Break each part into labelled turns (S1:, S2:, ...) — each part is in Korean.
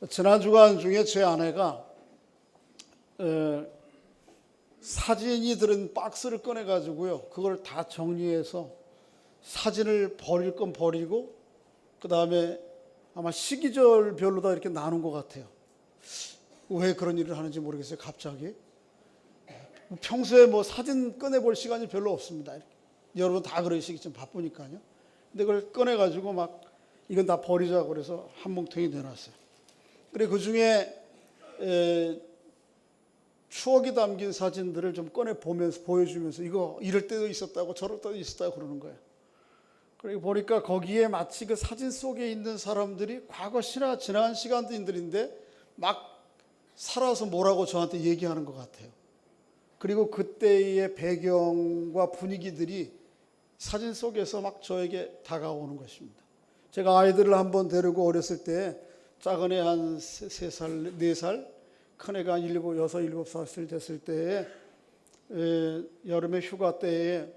S1: 지난 주간 중에 제 아내가 사진이 들은 박스를 꺼내가지고요, 그걸 다 정리해서 사진을 버릴 건 버리고, 그 다음에 아마 시기절별로 다 이렇게 나눈 것 같아요. 왜 그런 일을 하는지 모르겠어요. 갑자기 평소에 뭐 사진 꺼내볼 시간이 별로 없습니다. 여러분 다 그러시겠지만 바쁘니까요. 근데 그걸 꺼내가지고 막 이건 다 버리자고 그래서 한 뭉텅이 내놨어요. 그래, 그 중에 추억이 담긴 사진들을 좀 꺼내 보면서 보여주면서 이거 이럴 때도 있었다고 저럴 때도 있었다고 그러는 거예요. 그리고 보니까 거기에 마치 그 사진 속에 있는 사람들이 과거시나 지난 시간들인데 막 살아서 뭐라고 저한테 얘기하는 것 같아요. 그리고 그때의 배경과 분위기들이 사진 속에서 막 저에게 다가오는 것입니다. 제가 아이들을 한번 데리고 어렸을 때 작은 애 한 3살, 4살, 큰 애가 한 6, 7살 됐을 때에 여름에 휴가 때에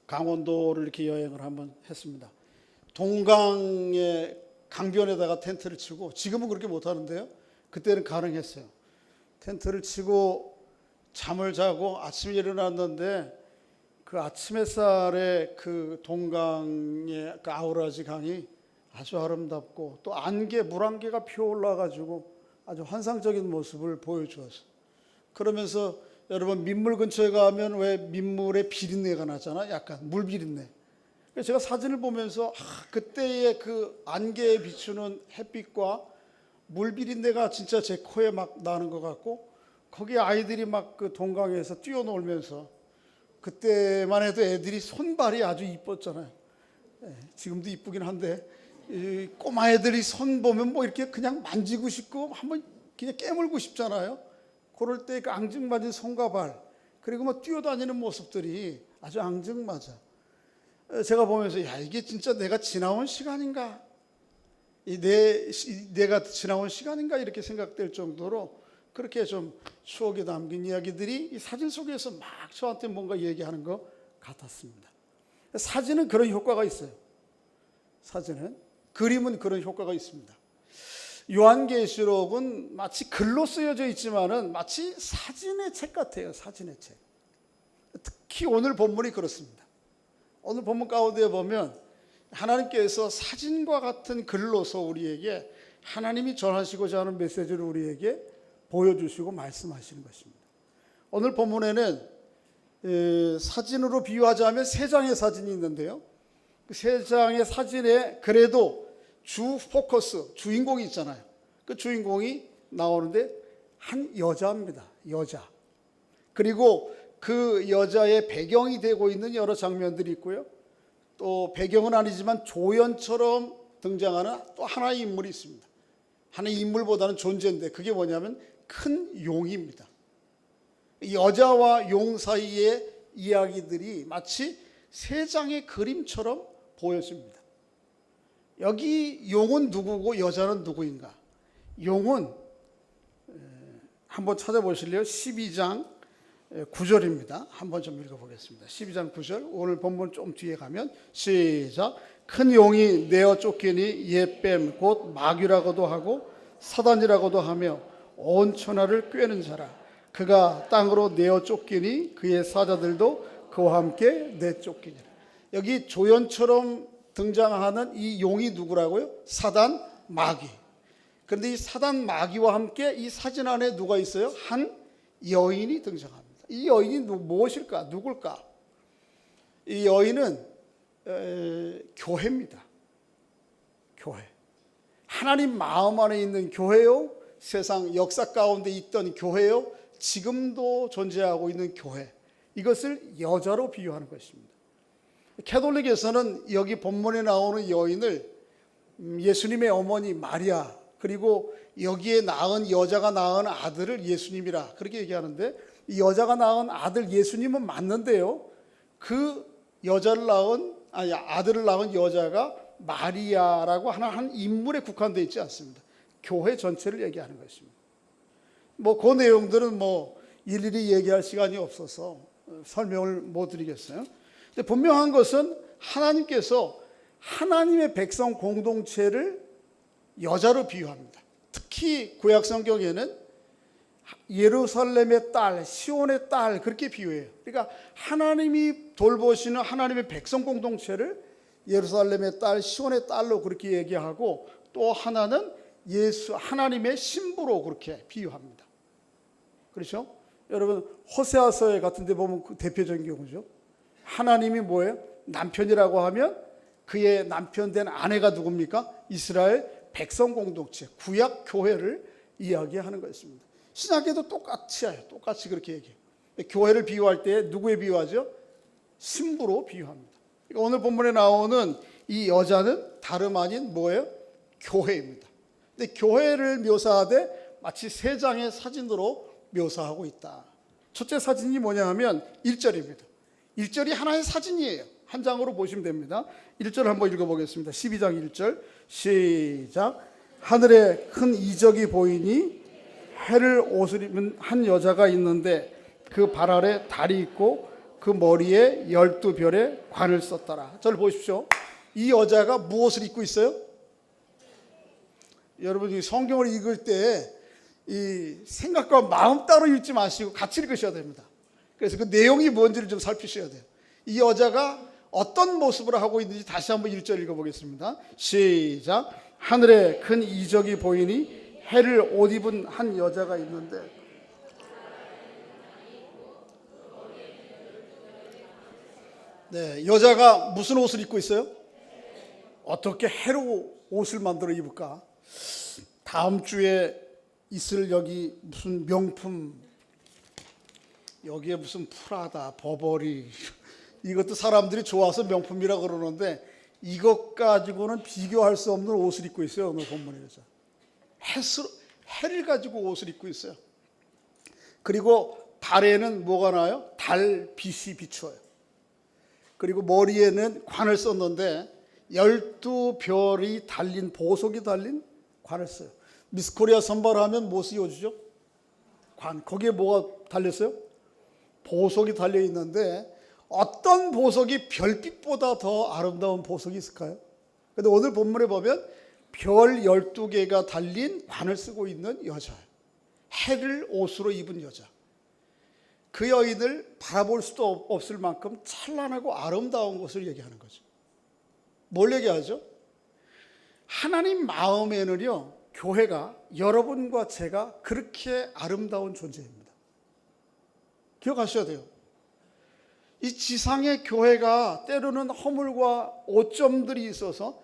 S1: 강원도를 이렇게 여행을 한번 했습니다. 동강의 강변에다가 텐트를 치고, 지금은 그렇게 못하는데요, 그때는 가능했어요. 텐트를 치고 잠을 자고 아침에 일어났는데 그 아침 햇살에 그 동강의 그 아우라지 강이 아주 아름답고 또 안개, 물안개가 피어올라가지고 아주 환상적인 모습을 보여주었어요. 그러면서 여러분, 민물 근처에 가면 왜 민물에 비린내가 나잖아, 약간 물 비린내. 그래서 제가 사진을 보면서 그때의 그 안개에 비추는 햇빛과 물 비린내가 진짜 제 코에 막 나는 것 같고, 거기 아이들이 막 그 동강에서 뛰어놀면서, 그때만 해도 애들이 손발이 아주 이뻤잖아요. 지금도 이쁘긴 한데 이 꼬마 애들이 손 보면 뭐 이렇게 그냥 만지고 싶고 한번 그냥 깨물고 싶잖아요. 그럴 때 그 앙증맞은 손과 발, 그리고 뭐 뛰어다니는 모습들이 아주 앙증맞아. 제가 보면서 야, 이게 진짜 내가 지나온 시간인가, 내가 지나온 시간인가 이렇게 생각될 정도로 그렇게 좀 추억에 담긴 이야기들이 이 사진 속에서 막 저한테 뭔가 얘기하는 것 같았습니다. 사진은 그런 효과가 있어요. 사진은, 그림은 그런 효과가 있습니다. 요한계시록은 마치 글로 쓰여져 있지만은 마치 사진의 책 같아요. 사진의 책. 특히 오늘 본문이 그렇습니다. 오늘 본문 가운데 보면 하나님께서 사진과 같은 글로서 우리에게 하나님이 전하시고자 하는 메시지를 우리에게 보여주시고 말씀하시는 것입니다. 오늘 본문에는 사진으로 비유하자면 3장의 사진이 있는데요, 그 3장의 사진에 그래도 주 포커스, 주인공이 있잖아요. 그 주인공이 나오는데 한 여자입니다. 여자. 그리고 그 여자의 배경이 되고 있는 여러 장면들이 있고요, 또 배경은 아니지만 조연처럼 등장하는 또 하나의 인물이 있습니다. 하나의 인물보다는 존재인데 그게 뭐냐면 큰 용입니다. 여자와 용 사이의 이야기들이 마치 3장의 그림처럼 보여집니다. 여기 용은 누구고 여자는 누구인가? 용은 한번 찾아보실래요? 12장 9절입니다. 한번 좀 읽어보겠습니다. 12장 9절, 오늘 본문 좀 뒤에 가면 시작. 큰 용이 내어 쫓기니 옛뱀 곧 마귀라고도 하고 사단이라고도 하며 온 천하를 꿰는 자라. 그가 땅으로 내어 쫓기니 그의 사자들도 그와 함께 내쫓기니라. 여기 조연처럼 등장하는 이 용이 누구라고요? 사단, 마귀. 그런데 이 사단, 마귀와 함께 이 사진 안에 누가 있어요? 한 여인이 등장합니다. 이 여인이 무엇일까? 누굴까? 이 여인은 교회입니다. 교회. 하나님 마음 안에 있는 교회요, 세상 역사 가운데 있던 교회요, 지금도 존재하고 있는 교회. 이것을 여자로 비유하는 것입니다. 캐톨릭에서는 여기 본문에 나오는 여인을 예수님의 어머니 마리아, 그리고 여기에 낳은 여자가 낳은 아들을 예수님이라 그렇게 얘기하는데, 이 여자가 낳은 아들 예수님은 맞는데요, 그 아들을 낳은 여자가 마리아라고 한 인물에 국한되어 있지 않습니다. 교회 전체를 얘기하는 것입니다. 그 내용들은 일일이 얘기할 시간이 없어서 설명을 못 드리겠어요. 근데 분명한 것은 하나님께서 하나님의 백성 공동체를 여자로 비유합니다. 특히 구약 성경에는 예루살렘의 딸, 시온의 딸 그렇게 비유해요. 그러니까 하나님이 돌보시는 하나님의 백성 공동체를 예루살렘의 딸, 시온의 딸로 그렇게 얘기하고, 또 하나는 예수 하나님의 신부로 그렇게 비유합니다. 그렇죠? 여러분 호세아서 같은 데 보면 그 대표적인 경우죠. 하나님이 뭐예요? 남편이라고 하면 그의 남편 된 아내가 누굽니까? 이스라엘 백성 공동체, 구약 교회를 이야기하는 것입니다. 신약에도 똑같이 그렇게 얘기해요. 교회를 비유할 때 누구에 비유하죠? 신부로 비유합니다. 그러니까 오늘 본문에 나오는 이 여자는 다름 아닌 뭐예요? 교회입니다. 근데 교회를 묘사하되 마치 세 장의 사진으로 묘사하고 있다. 첫째 사진이 뭐냐 하면 1절입니다. 1절이 하나의 사진이에요. 한 장으로 보시면 됩니다. 1절 한번 읽어보겠습니다. 12장 1절 시작. 하늘에 큰 이적이 보이니 해를 옷을 입은 한 여자가 있는데 그 발 아래 달이 있고 그 머리에 12별의 관을 썼더라. 저를 보십시오. 이 여자가 무엇을 입고 있어요? 여러분 성경을 읽을 때 이 생각과 마음 따로 읽지 마시고 같이 읽으셔야 됩니다. 그래서 그 내용이 뭔지를 좀 살피셔야 돼요. 이 여자가 어떤 모습을 하고 있는지 다시 한번 1절 읽어보겠습니다. 시작. 하늘에 큰 이적이 보이니 해를 옷 입은 한 여자가 있는데, 네, 여자가 무슨 옷을 입고 있어요? 어떻게 해로 옷을 만들어 입을까? 다음 주에 있을 여기 무슨 명품, 여기에 무슨 프라다, 버버리, 이것도 사람들이 좋아서 명품이라 그러는데 이것 가지고는 비교할 수 없는 옷을 입고 있어요. 오늘 본문에서 해를 가지고 옷을 입고 있어요. 그리고 발에는 뭐가 나요? 달빛이 비추어요. 그리고 머리에는 관을 썼는데 12별이 달린, 보석이 달린 관을 써요. 미스코리아 선발하면 뭐 씌워주죠? 관. 거기에 뭐가 달렸어요? 보석이 달려 있는데 어떤 보석이 별빛보다 더 아름다운 보석이 있을까요? 근데 오늘 본문에 보면 별 12개가 달린 관을 쓰고 있는 여자예요. 해를 옷으로 입은 여자. 그 여인을 바라볼 수도 없을 만큼 찬란하고 아름다운 것을 얘기하는 거죠. 뭘 얘기하죠? 하나님 마음에는요, 교회가, 여러분과 제가 그렇게 아름다운 존재입니다. 기억하셔야 돼요. 이 지상의 교회가 때로는 허물과 오점들이 있어서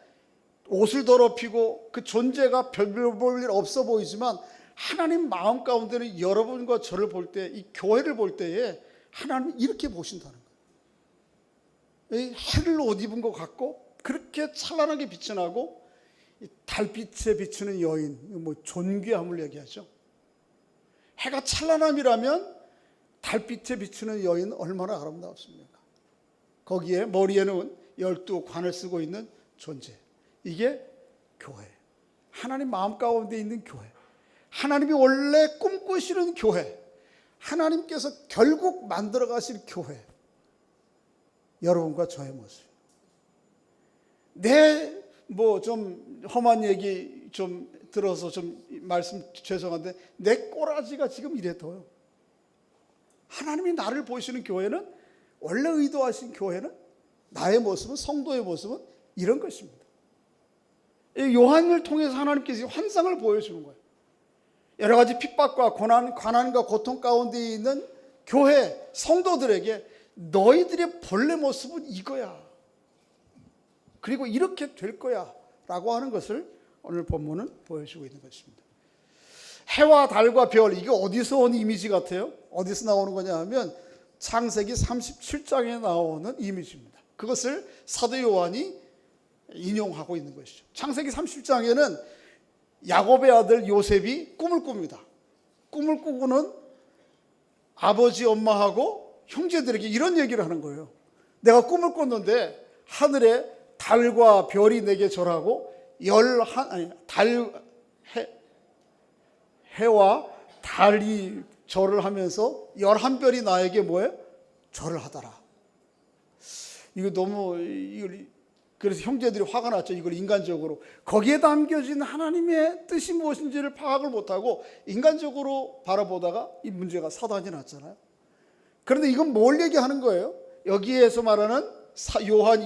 S1: 옷을 더럽히고 그 존재가 별 볼 일 없어 보이지만, 하나님 마음 가운데는 여러분과 저를 볼 때, 이 교회를 볼 때에 하나님 이렇게 보신다는 거예요. 해를 옷 입은 것 같고 그렇게 찬란하게 빛이 나고 달빛에 비추는 여인, 뭐 존귀함을 얘기하죠. 해가 찬란함이라면 달빛에 비추는 여인 얼마나 아름답습니까? 거기에 머리에는 12관을 쓰고 있는 존재. 이게 교회. 하나님 마음 가운데 있는 교회. 하나님이 원래 꿈꾸시는 교회. 하나님께서 결국 만들어 가실 교회. 여러분과 저의 모습. 뭐 좀 험한 얘기 좀 들어서 좀 말씀 죄송한데, 내 꼬라지가 지금 이래도요. 하나님이 나를 보시는 교회는, 원래 의도하신 교회는, 나의 모습은, 성도의 모습은 이런 것입니다. 요한을 통해서 하나님께서 환상을 보여주는 거예요. 여러 가지 핍박과 고난과 고통 가운데 있는 교회 성도들에게 너희들의 본래 모습은 이거야. 그리고 이렇게 될 거야 라고 하는 것을 오늘 본문은 보여주고 있는 것입니다. 해와 달과 별, 이게 어디서 온 이미지 같아요? 어디서 나오는 거냐 하면 창세기 37장에 나오는 이미지입니다. 그것을 사도 요한이 인용하고 있는 것이죠. 창세기 37장에는 야곱의 아들 요셉이 꿈을 꿉니다. 꿈을 꾸고는 아버지 엄마하고 형제들에게 이런 얘기를 하는 거예요. 내가 꿈을 꿨는데 하늘에 달과 별이 내게 절하고 해와 달이 절을 하면서 11별이 나에게 뭐예요? 절을 하더라. 이거 너무 그래서 형제들이 화가 났죠. 이걸 인간적으로 거기에 담겨진 하나님의 뜻이 무엇인지를 파악을 못하고 인간적으로 바라보다가 이 문제가 사단이 났잖아요. 그런데 이건 뭘 얘기하는 거예요? 여기에서 말하는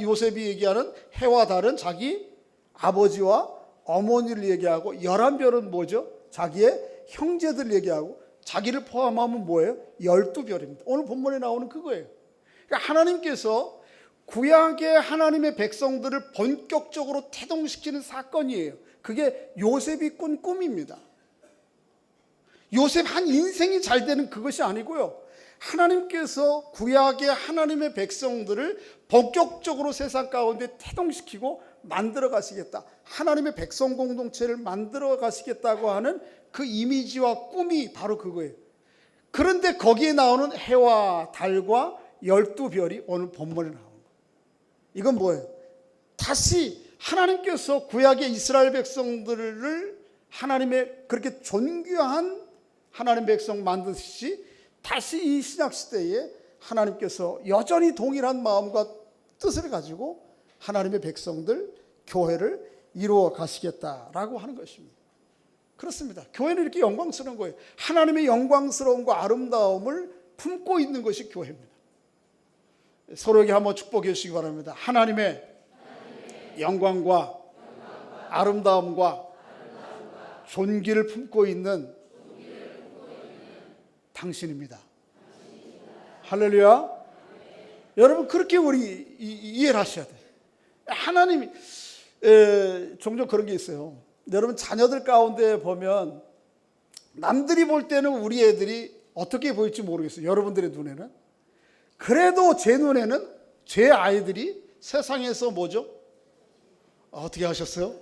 S1: 요셉이 얘기하는 해와 달은 자기 아버지와 어머니를 얘기하고 11별은 뭐죠? 자기의 형제들 얘기하고 자기를 포함하면 뭐예요? 12별입니다. 오늘 본문에 나오는 그거예요. 그러니까 하나님께서 구약의 하나님의 백성들을 본격적으로 태동시키는 사건이에요. 그게 요셉이 꾼 꿈입니다. 요셉 한 인생이 잘 되는 그것이 아니고요. 하나님께서 구약의 하나님의 백성들을 본격적으로 세상 가운데 태동시키고 만들어 가시겠다. 하나님의 백성 공동체를 만들어 가시겠다고 하는 그 이미지와 꿈이 바로 그거예요. 그런데 거기에 나오는 해와 달과 12별이 오늘 본문에 나옵니다. 이건 뭐예요? 다시 하나님께서 구약의 이스라엘 백성들을 하나님의 그렇게 존귀한 하나님 백성 만드듯이 다시 이 신약시대에 하나님께서 여전히 동일한 마음과 뜻을 가지고 하나님의 백성들, 교회를 이루어 가시겠다라고 하는 것입니다. 그렇습니다. 교회는 이렇게 영광스러운 거예요. 하나님의 영광스러움과 아름다움을 품고 있는 것이 교회입니다. 서로에게 한번 축복해 주시기 바랍니다. 하나님의 영광과 아름다움과 존귀를 품고 있는 당신입니다. 할렐루야. 여러분 그렇게 우리 이해를 하셔야 돼요. 하나님이 종종 그런 게 있어요. 여러분 자녀들 가운데 보면 남들이 볼 때는 우리 애들이 어떻게 보일지 모르겠어요. 여러분들의 눈에는. 그래도 제 눈에는 제 아이들이 세상에서 뭐죠? 어떻게 하셨어요?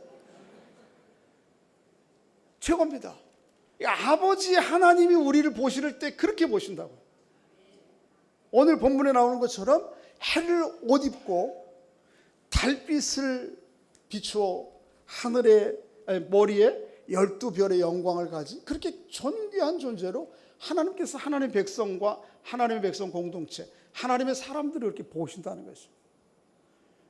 S1: 최고입니다. 아버지 하나님이 우리를 보실 때 그렇게 보신다고요. 오늘 본문에 나오는 것처럼 해를 옷 입고 달빛을 비추어 하늘의 머리에 12별의 영광을 가진 그렇게 존귀한 존재로 하나님께서 하나님의 백성과 하나님의 백성 공동체, 하나님의 사람들을 이렇게 보신다는 것이죠.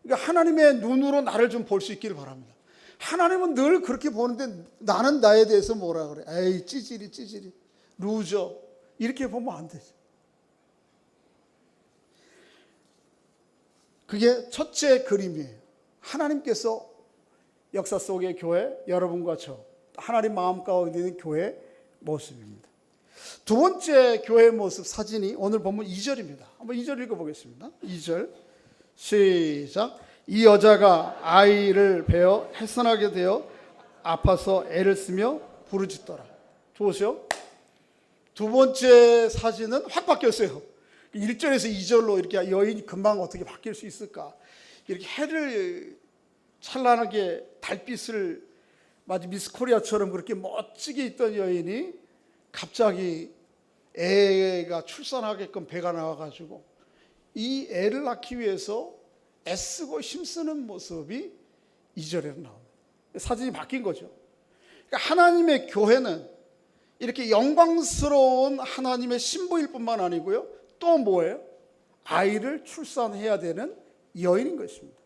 S1: 그러니까 하나님의 눈으로 나를 좀 볼 수 있기를 바랍니다. 하나님은 늘 그렇게 보는데 나는 나에 대해서 뭐라 그래? 에이 찌질이 루저 이렇게 보면 안 되죠. 그게 첫째 그림이에요. 하나님께서 역사 속의 교회, 여러분과 저 하나님 마음 가운데 있는 교회의 모습입니다. 두 번째 교회의 모습 사진이 오늘 보면 2절입니다. 한번 2절 읽어보겠습니다. 2절 시작. 이 여자가 아이를 베어 해산하게 되어 아파서 애를 쓰며 부르짖더라. 좋으세요? 두 번째 사진은 확 바뀌었어요. 1절에서 2절로 이렇게 여인이 금방 어떻게 바뀔 수 있을까? 이렇게 해를 찬란하게 달빛을 마치 미스 코리아처럼 그렇게 멋지게 있던 여인이 갑자기 애가 출산하게끔 배가 나와가지고 이 애를 낳기 위해서 애쓰고 힘쓰는 모습이 2절에 나옵니다. 사진이 바뀐 거죠. 그러니까 하나님의 교회는 이렇게 영광스러운 하나님의 신부일 뿐만 아니고요. 또 뭐예요? 아이를 출산해야 되는 여인인 것입니다.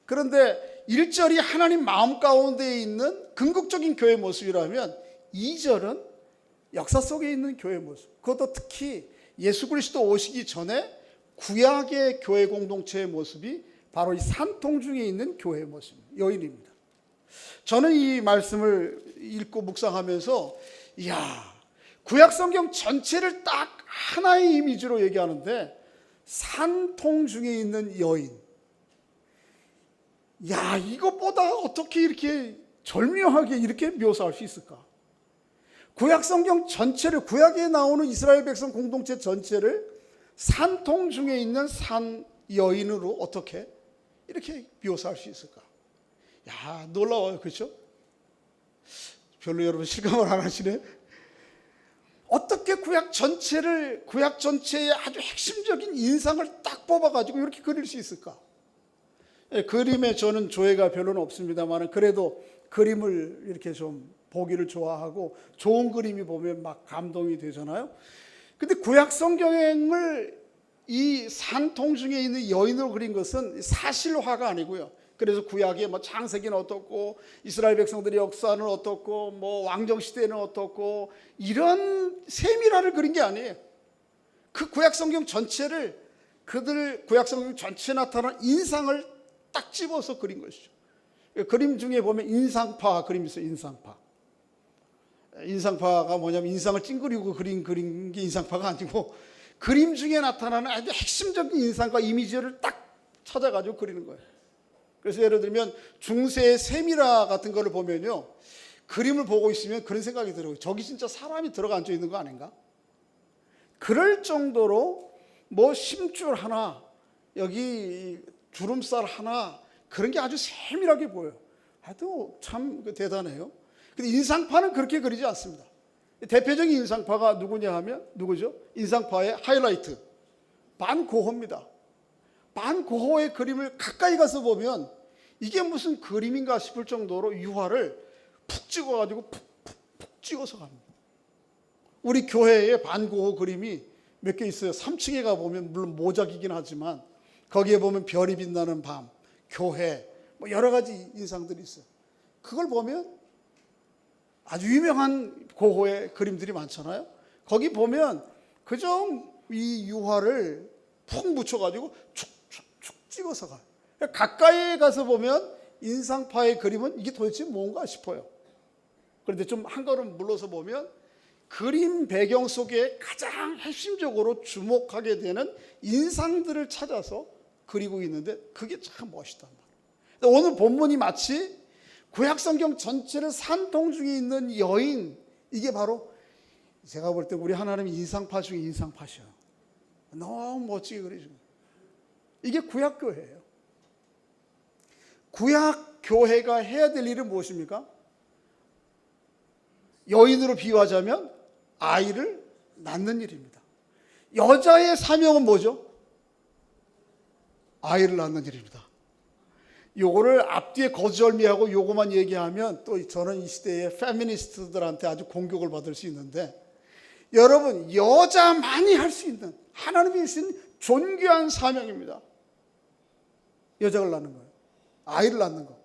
S1: 그런데 1절이 하나님 마음 가운데 있는 궁극적인 교회 모습이라면 2절은 역사 속에 있는 교회 모습, 그것도 특히 예수 그리스도 오시기 전에 구약의 교회 공동체의 모습이 바로 이 산통 중에 있는 교회의 모습, 여인입니다. 저는 이 말씀을 읽고 묵상하면서 이야, 구약 성경 전체를 딱 하나의 이미지로 얘기하는데 산통 중에 있는 여인, 야, 이것보다 어떻게 이렇게 절묘하게 이렇게 묘사할 수 있을까? 구약 성경 전체를, 구약에 나오는 이스라엘 백성 공동체 전체를 산통 중에 있는 산 여인으로 어떻게 이렇게 묘사할 수 있을까? 야, 놀라워요. 그렇죠? 별로 여러분 실감을 안 하시네. 어떻게 구약 전체의 아주 핵심적인 인상을 딱 뽑아가지고 이렇게 그릴 수 있을까? 그림에 저는 조예가 별로는 없습니다만 그래도 그림을 이렇게 좀 보기를 좋아하고 좋은 그림이 보면 막 감동이 되잖아요. 근데 구약 성경을 이 산통 중에 있는 여인으로 그린 것은 사실화가 아니고요. 그래서 구약에 뭐 창세기는 어떻고 이스라엘 백성들의 역사는 어떻고 뭐 왕정 시대는 어떻고 이런 세밀화를 그린 게 아니에요. 그 구약 성경 전체를 그들 구약 성경 전체에 나타나는 인상을 딱 집어서 그린 것이죠. 그림 중에 보면 인상파 그림이 있어요. 인상파. 인상파가 뭐냐면 인상을 찡그리고 그린 게 인상파가 아니고 그림 중에 나타나는 아주 핵심적인 인상과 이미지를 딱 찾아가지고 그리는 거예요. 그래서 예를 들면 중세의 세미라 같은 거를 보면요, 그림을 보고 있으면 그런 생각이 들어요. 저기 진짜 사람이 들어가 앉아 있는 거 아닌가? 그럴 정도로 뭐 심줄 하나, 여기 주름살 하나, 그런 게 아주 세밀하게 보여요. 하여튼 참 대단해요. 근데 인상파는 그렇게 그리지 않습니다. 대표적인 인상파가 누구냐 하면 누구죠? 인상파의 하이라이트 반 고흐입니다. 반 고흐의 그림을 가까이 가서 보면 이게 무슨 그림인가 싶을 정도로 유화를 푹 찍어가지고 푹 찍어서 갑니다. 우리 교회에 반 고흐 그림이 몇 개 있어요. 3층에 가보면 물론 모작이긴 하지만 거기에 보면 별이 빛나는 밤, 교회 뭐 여러 가지 인상들이 있어요. 그걸 보면 아주 유명한 고흐의 그림들이 많잖아요. 거기 보면 그저 이 유화를 푹 묻혀가지고 축축축 찍어서 가요. 가까이 가서 보면 인상파의 그림은 이게 도대체 뭔가 싶어요. 그런데 좀 한 걸음 물러서 보면 그림 배경 속에 가장 핵심적으로 주목하게 되는 인상들을 찾아서 그리고 있는데 그게 참 멋있단 말이에요. 오늘 본문이 마치 구약성경 전체를 산통 중에 있는 여인, 이게 바로 제가 볼 때 우리 하나님이 인상파 중에 인상파셔요. 너무 멋지게 그리죠. 이게 구약교회예요. 구약교회가 해야 될 일은 무엇입니까? 여인으로 비유하자면 아이를 낳는 일입니다. 여자의 사명은 뭐죠? 아이를 낳는 일입니다. 요거를 앞뒤에 거절미하고 요거만 얘기하면 또 저는 이 시대의 페미니스트들한테 아주 공격을 받을 수 있는데, 여러분 여자만이 할 수 있는 하나님이 주신 존귀한 사명입니다. 여자를 낳는 거예요. 아이를 낳는 거.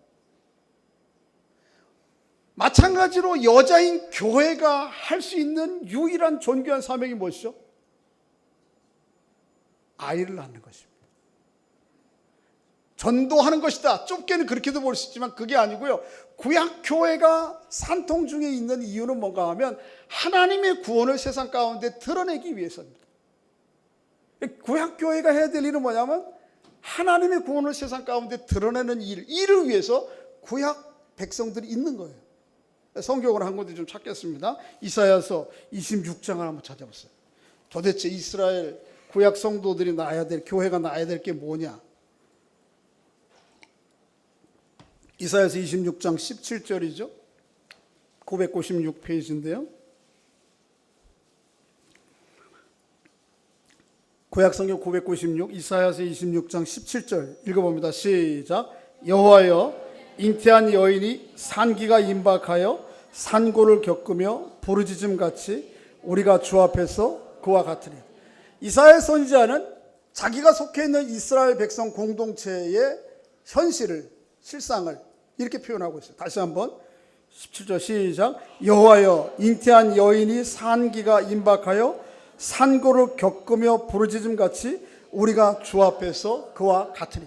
S1: 마찬가지로 여자인 교회가 할 수 있는 유일한 존귀한 사명이 무엇이죠? 아이를 낳는 것입니다. 전도하는 것이다. 좁게는 그렇게도 볼 수 있지만 그게 아니고요. 구약교회가 산통 중에 있는 이유는 뭔가 하면 하나님의 구원을 세상 가운데 드러내기 위해서입니다. 구약교회가 해야 될 일은 뭐냐면 하나님의 구원을 세상 가운데 드러내는 일을 위해서 구약 백성들이 있는 거예요. 성경을 한 군데 좀 찾겠습니다. 이사야서 26장을 한번 찾아보세요. 도대체 이스라엘 구약 성도들이 낳아야 될, 교회가 낳아야 될 게 뭐냐? 이사야서 26장 17절이죠. 996페이지인데요. 구약성경 996 이사야서 26장 17절 읽어봅니다. 시작. 여호와여, 잉태한 여인이 산기가 임박하여 산고를 겪으며 부르짖음같이 우리가 주 앞에서 그와 같으니. 이사야 선지자는 자기가 속해 있는 이스라엘 백성 공동체의 현실을, 실상을 이렇게 표현하고 있어요. 다시 한번 17절 시작. 여호와여, 잉태한 여인이 산기가 임박하여 산고를 겪으며 부르짖음같이 우리가 주 앞에서 그와 같으니.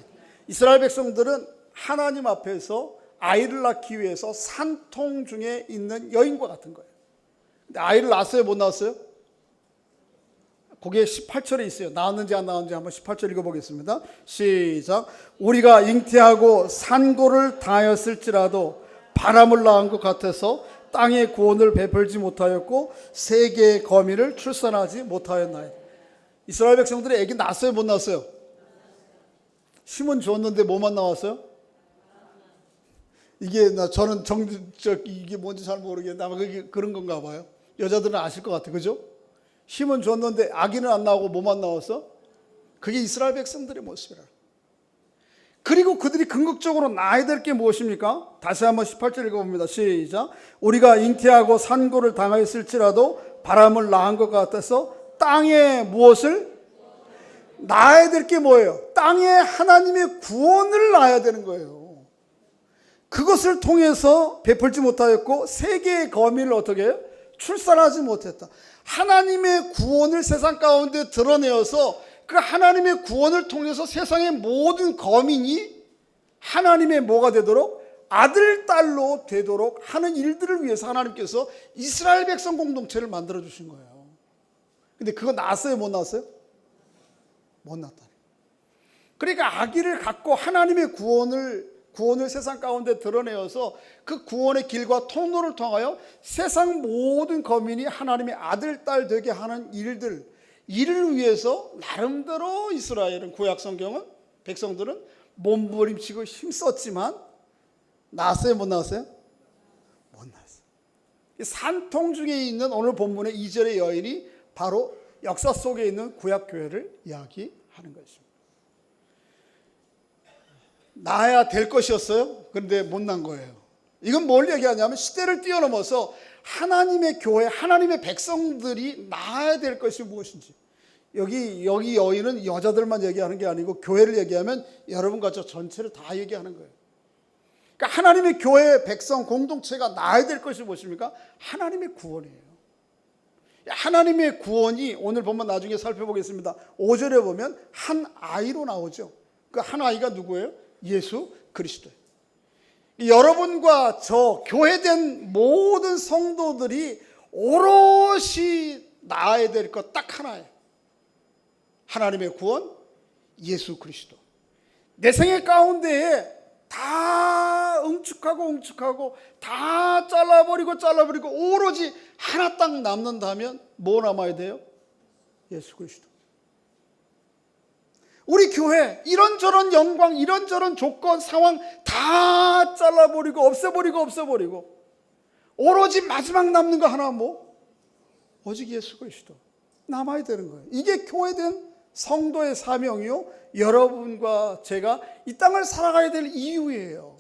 S1: 이스라엘 백성들은 하나님 앞에서 아이를 낳기 위해서 산통 중에 있는 여인과 같은 거예요. 근데 아이를 낳았어요? 못 낳았어요? 거기에 18절에 있어요. 낳았는지 안 낳았는지 한번 18절 읽어보겠습니다. 시작. 우리가 잉태하고 산고를 당하였을지라도 바람을 낳은 것 같아서 땅의 구원을 베풀지 못하였고 세계의 거민을 출산하지 못하였나이다. 이스라엘 백성들이 애기 낳았어요? 못 낳았어요? 힘은 줬는데 뭐만 나왔어요? 이게 저는 이게 뭔지 잘 모르겠는데 아마 그게 그런 건가 봐요. 여자들은 아실 것 같아요. 그죠? 힘은 줬는데 아기는 안 나오고 뭐만 나왔어? 그게 이스라엘 백성들의 모습이라. 그리고 그들이 궁극적으로 낳아야 될 게 무엇입니까? 다시 한번 18절 읽어봅니다. 시작. 우리가 잉태하고 산고를 당하였을지라도 바람을 낳은 것 같아서 땅에 무엇을? 낳아야 될 게 뭐예요? 땅에 하나님의 구원을 낳아야 되는 거예요. 그것을 통해서 베풀지 못하였고 세계의 거민을 어떻게 해요? 출산하지 못했다. 하나님의 구원을 세상 가운데 드러내어서 그 하나님의 구원을 통해서 세상의 모든 거민이 하나님의 뭐가 되도록? 아들, 딸로 되도록 하는 일들을 위해서 하나님께서 이스라엘 백성 공동체를 만들어 주신 거예요. 근데 그거 낳았어요? 못 낳았어요? 못 낳았다. 그러니까 아기를 갖고 하나님의 구원을 세상 가운데 드러내어서 그 구원의 길과 통로를 통하여 세상 모든 거민이 하나님의 아들, 딸 되게 하는 이를 위해서 나름대로 이스라엘은 구약 성경은 백성들은 몸부림치고 힘썼지만 낳았어요? 못 낳았어요? 못 낳았어요. 산통 중에 있는 오늘 본문의 2절의 여인이 바로 역사 속에 있는 구약 교회를 이야기하는 것입니다. 낳아야 될 것이었어요. 그런데 못 낳은 거예요. 이건 뭘 얘기하냐면 시대를 뛰어넘어서 하나님의 교회, 하나님의 백성들이 낳아야 될 것이 무엇인지. 여기 여인은 여자들만 얘기하는 게 아니고 교회를 얘기하면 여러분과 저 전체를 다 얘기하는 거예요. 그러니까 하나님의 교회, 백성, 공동체가 낳아야 될 것이 무엇입니까? 하나님의 구원이에요. 하나님의 구원이 오늘 보면 나중에 살펴보겠습니다. 5절에 보면 한 아이로 나오죠. 그 한 아이가 누구예요? 예수 그리스도예요. 여러분과 저 교회된 모든 성도들이 오롯이 낳아야 될 것 딱 하나예요. 하나님의 구원, 예수 그리스도. 내 생애 가운데에 다 응축하고 다 잘라버리고 오로지 하나 딱 남는다면 뭐 남아야 돼요? 예수 그리스도. 우리 교회 이런저런 영광, 이런저런 조건, 상황 다 잘라버리고 없애버리고 오로지 마지막 남는 거 하나 뭐? 오직 예수 그리스도 남아야 되는 거예요. 이게 교회된 성도의 사명이요, 여러분과 제가 이 땅을 살아가야 될 이유예요.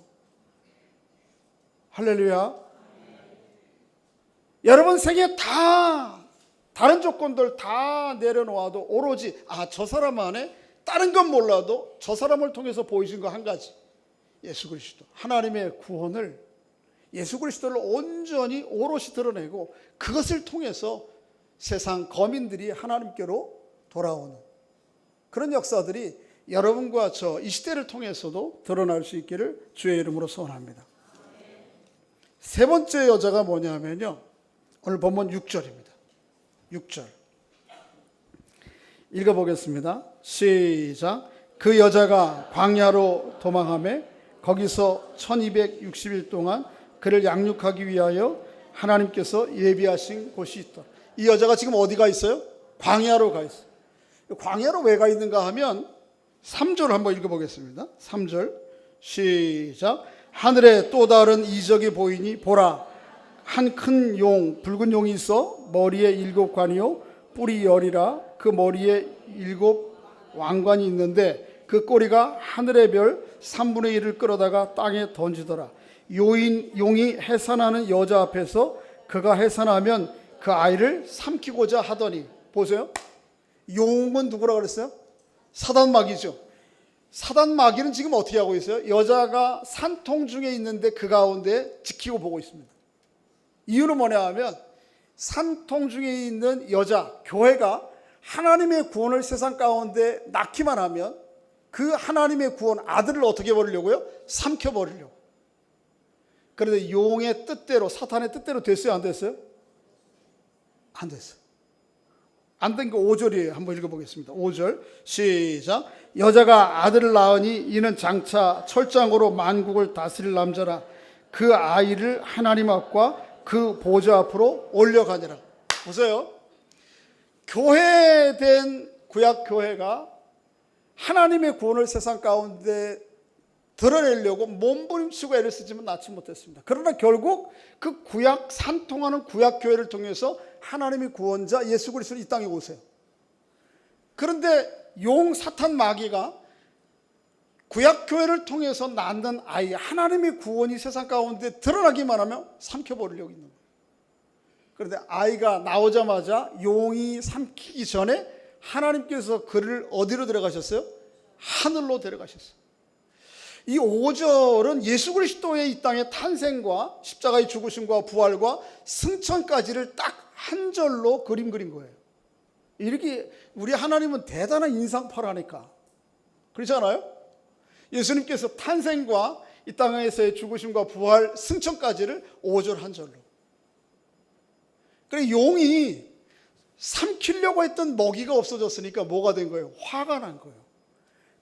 S1: 할렐루야. 여러분 생에 다 다른 조건들 다 내려놓아도 오로지 저 사람 안에 다른 건 몰라도 저 사람을 통해서 보이신 거 한 가지, 예수 그리스도. 하나님의 구원을 예수 그리스도를 온전히 오롯이 드러내고 그것을 통해서 세상 거민들이 하나님께로 돌아오는 그런 역사들이 여러분과 저 이 시대를 통해서도 드러날 수 있기를 주의 이름으로 소원합니다. 세 번째 여자가 뭐냐면요, 오늘 본문 6절입니다. 6절 읽어보겠습니다. 시작. 그 여자가 광야로 도망하며 거기서 1260일 동안 그를 양육하기 위하여 하나님께서 예비하신 곳이 있다. 이 여자가 지금 어디가 있어요? 광야로 가 있어요. 광야로 왜 가 있는가 하면 3절 한번 읽어보겠습니다. 3절 시작. 하늘에 또 다른 이적이 보이니 보라, 한 큰 용, 붉은 용이 있어 머리에 7관이요 뿔이 10이라. 그 머리에 7 왕관이 있는데 그 꼬리가 하늘의 별 3분의 1을 끌어다가 땅에 던지더라. 용이 해산하는 여자 앞에서 그가 해산하면 그 아이를 삼키고자 하더니, 보세요. 용은 누구라고 그랬어요? 사단마귀죠. 사단마귀는 지금 어떻게 하고 있어요? 여자가 산통 중에 있는데 그 가운데 지키고 보고 있습니다. 이유는 뭐냐 하면 산통 중에 있는 여자, 교회가 하나님의 구원을 세상 가운데 낳기만 하면 그 하나님의 구원 아들을 어떻게 버리려고요? 삼켜버리려고. 그런데 용의 뜻대로, 사탄의 뜻대로 됐어요? 안 됐어요? 안 됐어요. 안 된 거 5절이에요. 한번 읽어보겠습니다. 5절 시작. 여자가 아들을 낳으니 이는 장차 철장으로 만국을 다스릴 남자라. 그 아이를 하나님 앞과 그 보좌 앞으로 올려가니라. 보세요. 교회된 구약교회가 하나님의 구원을 세상 가운데 드러내려고 몸부림치고 애를 쓰지만 낳지 못했습니다. 그러나 결국 그 구약, 산통하는 구약교회를 통해서 하나님의 구원자 예수 그리스도를 이 땅에 오세요. 그런데 용 사탄 마귀가 구약교회를 통해서 낳는 아이, 하나님의 구원이 세상 가운데 드러나기만 하면 삼켜버리려고 있는 거예요. 그런데 아이가 나오자마자 용이 삼키기 전에 하나님께서 그를 어디로 데려가셨어요? 하늘로 데려가셨어요. 이 5절은 예수 그리스도의 이 땅의 탄생과 십자가의 죽으심과 부활과 승천까지를 딱 한 절로 그린 거예요. 이렇게 우리 하나님은 대단한 인상파라니까. 그렇지 않아요? 예수님께서 탄생과 이 땅에서의 죽으심과 부활, 승천까지를 5절 한 절로. 그래 용이 삼키려고 했던 먹이가 없어졌으니까 뭐가 된 거예요? 화가 난 거예요.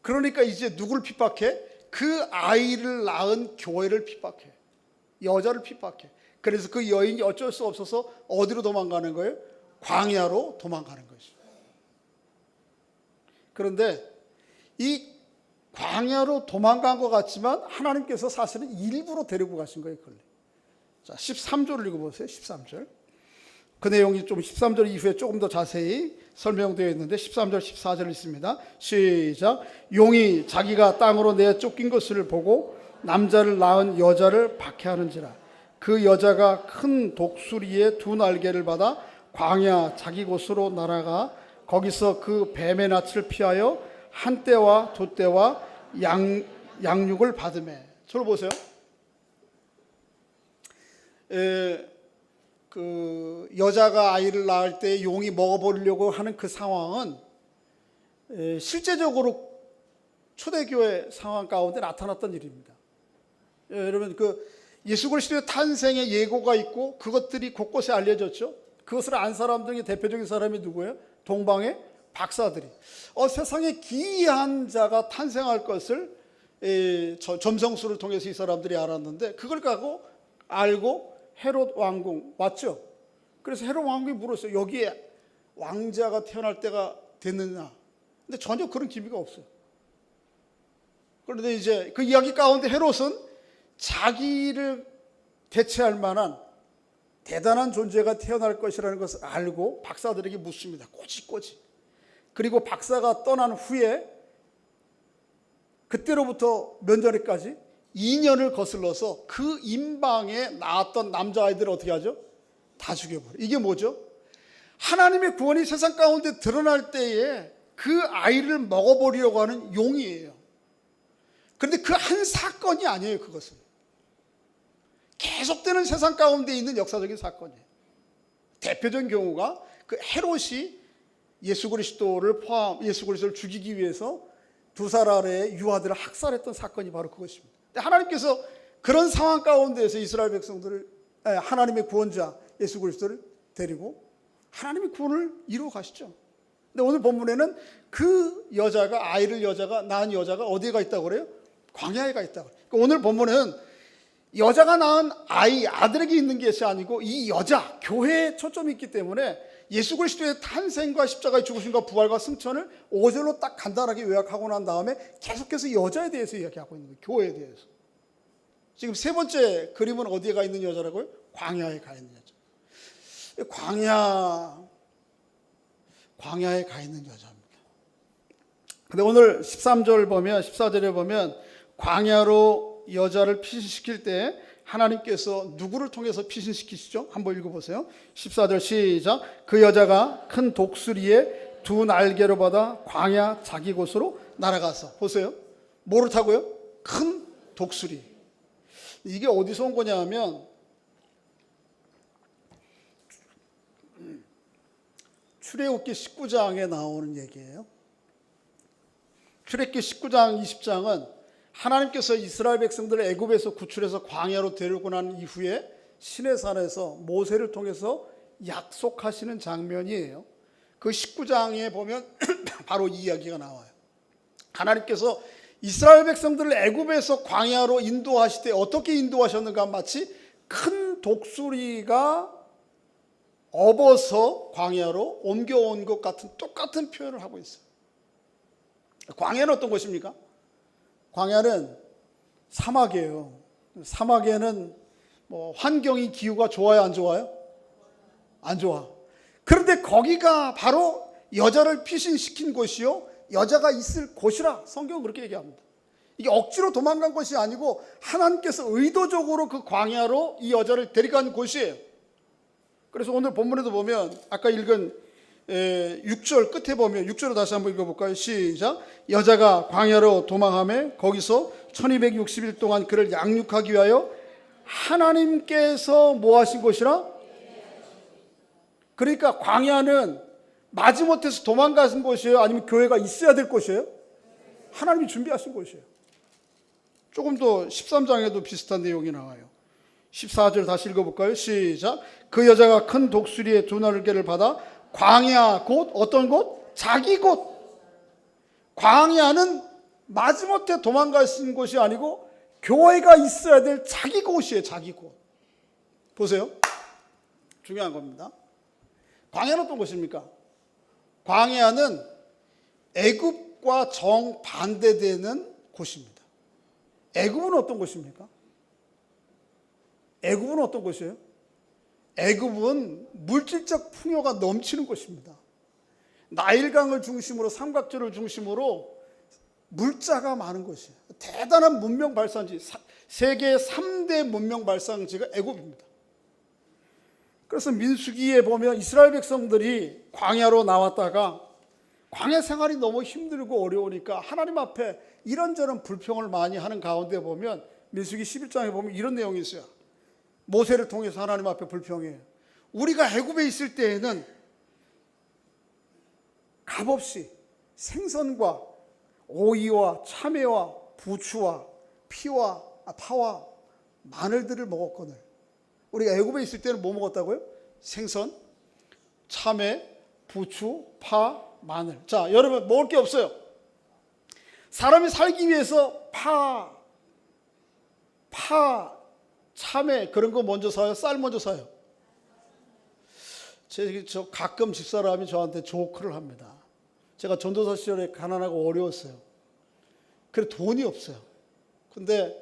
S1: 그러니까 이제 누굴 핍박해? 그 아이를 낳은 교회를 핍박해. 여자를 핍박해. 그래서 그 여인이 어쩔 수 없어서 어디로 도망가는 거예요? 광야로 도망가는 것이죠. 그런데 이 광야로 도망간 것 같지만 하나님께서 사실은 일부러 데리고 가신 거예요. 자, 13절을 읽어보세요. 13절. 그 내용이 좀 13절 이후에 조금 더 자세히 설명되어 있는데 13절 14절 있습니다. 시작. 용이 자기가 땅으로 내어 쫓긴 것을 보고 남자를 낳은 여자를 박해하는지라. 그 여자가 큰 독수리의 두 날개를 받아 광야 자기 곳으로 날아가 거기서 그 뱀의 낯을 피하여 한 떼와 두 떼와 양육을 받으매. 저를 보세요. 그 여자가 아이를 낳을 때 용이 먹어버리려고 하는 그 상황은 실제적으로 초대교회 상황 가운데 나타났던 일입니다. 여러분 그 예수 그리스도의 탄생의 예고가 있고 그것들이 곳곳에 알려졌죠. 그것을 안 사람 중에 대표적인 사람이 누구예요? 동방의 박사들이 세상에 기이한 자가 탄생할 것을 점성술을 통해서 이 사람들이 알았는데 그걸 갖고 알고 헤롯 왕궁 왔죠. 그래서 헤롯 왕궁이 물었어요. 여기에 왕자가 태어날 때가 됐느냐. 근데 전혀 그런 기미가 없어요. 그런데 이제 그 이야기 가운데 헤롯은 자기를 대체할 만한 대단한 존재가 태어날 것이라는 것을 알고 박사들에게 묻습니다. 꼬치꼬치. 그리고 박사가 떠난 후에 그때로부터 면전에까지 2년을 거슬러서 그 임방에 낳았던 남자아이들을 어떻게 하죠? 다 죽여버려요. 이게 뭐죠? 하나님의 구원이 세상 가운데 드러날 때에 그 아이를 먹어버리려고 하는 용이에요. 그런데 그 한 사건이 아니에요. 그것은 계속되는 세상 가운데 있는 역사적인 사건이에요. 대표적인 경우가 그 헤롯이 예수 그리스도를 죽이기 위해서 두 살 아래의 유아들을 학살했던 사건이 바로 그것입니다. 하나님께서 그런 상황 가운데에서 이스라엘 백성들을 하나님의 구원자 예수 그리스도를 데리고 하나님의 구원을 이루어 가시죠. 근데 오늘 본문에는 그 여자가 여자가 낳은 여자가 어디에 가 있다고 그래요? 광야에 가 있다고. 그러니까 오늘 본문은 여자가 낳은 아들에게 있는 것이 아니고 이 여자, 교회에 초점이 있기 때문에 예수 그리스도의 탄생과 십자가의 죽으심과 부활과 승천을 5절로 딱 간단하게 요약하고 난 다음에 계속해서 여자에 대해서 이야기하고 있는 거예요. 교회에 대해서. 지금 세 번째 그림은 어디에 가 있는 여자라고요? 광야에 가 있는 여자. 광야에 가 있는 여자입니다. 근데 오늘 14절에 보면 광야로 여자를 피신시킬 때 하나님께서 누구를 통해서 피신시키시죠? 한번 읽어보세요. 14절 시작. 그 여자가 큰 독수리의 두 날개로 받아 광야 자기 곳으로 날아가서. 보세요. 뭐를 타고요? 큰 독수리. 이게 어디서 온 거냐 하면 출애굽기 19장에 나오는 얘기예요. 출애굽기 19장 20장은 하나님께서 이스라엘 백성들을 애굽에서 구출해서 광야로 데리고 난 이후에 시내산에서 모세를 통해서 약속하시는 장면이에요. 그 19장에 보면 바로 이 이야기가 나와요. 하나님께서 이스라엘 백성들을 애굽에서 광야로 인도하실 때 어떻게 인도하셨는가? 마치 큰 독수리가 업어서 광야로 옮겨온 것 같은 똑같은 표현을 하고 있어요. 광야는 어떤 곳입니까? 광야는 사막이에요. 사막에는 환경이 기후가 좋아요, 안 좋아요? 안 좋아. 그런데 거기가 바로 여자를 피신시킨 곳이요, 여자가 있을 곳이라 성경은 그렇게 얘기합니다. 이게 억지로 도망간 것이 아니고 하나님께서 의도적으로 그 광야로 이 여자를 데려간 곳이에요. 그래서 오늘 본문에도 보면 아까 읽은 6절 끝에 보면 6절을 다시 한번 읽어볼까요? 시작. 여자가 광야로 도망하며 거기서 1260일 동안 그를 양육하기 위하여 하나님께서 뭐 하신 곳이라? 그러니까 광야는 마지못해서 도망가신 곳이에요? 아니면 교회가 있어야 될 곳이에요? 하나님이 준비하신 곳이에요. 조금 더 13장에도 비슷한 내용이 나와요. 14절 다시 읽어볼까요? 시작. 그 여자가 큰 독수리의 두 날개를 받아 광야 곧 어떤 곳? 자기 곳. 광야는 마지못해 도망가신 곳이 아니고 교회가 있어야 될 자기 곳이에요. 자기 곳. 보세요. 중요한 겁니다. 광야는 어떤 곳입니까? 광야는 애굽과 정반대되는 곳입니다. 애굽은 어떤 곳입니까? 애굽은 어떤 곳이에요? 애굽은 물질적 풍요가 넘치는 곳입니다. 나일강을 중심으로 삼각洲를 중심으로 물자가 많은 곳이에요. 대단한 문명 발산지, 세계 3대 문명 발산지가 애굽입니다. 그래서 민수기에 보면 이스라엘 백성들이 광야로 나왔다가 광야 생활이 너무 힘들고 어려우니까 하나님 앞에 이런저런 불평을 많이 하는 가운데 보면 민수기 11장에 보면 이런 내용이 있어요. 모세를 통해서 하나님 앞에 불평해요. 우리가 애굽에 있을 때에는 값없이 생선과 오이와 참외와 부추와 파와 마늘들을 먹었거늘. 우리가 애굽에 있을 때는 뭐 먹었다고요? 생선, 참외, 부추, 파, 마늘. 자, 여러분 먹을 게 없어요. 사람이 살기 위해서 파, 참외 그런 거 먼저 사요? 쌀 먼저 사요? 저 가끔 집사람이 저한테 조크를 합니다. 제가 전도사 시절에 가난하고 어려웠어요. 그래 돈이 없어요. 근데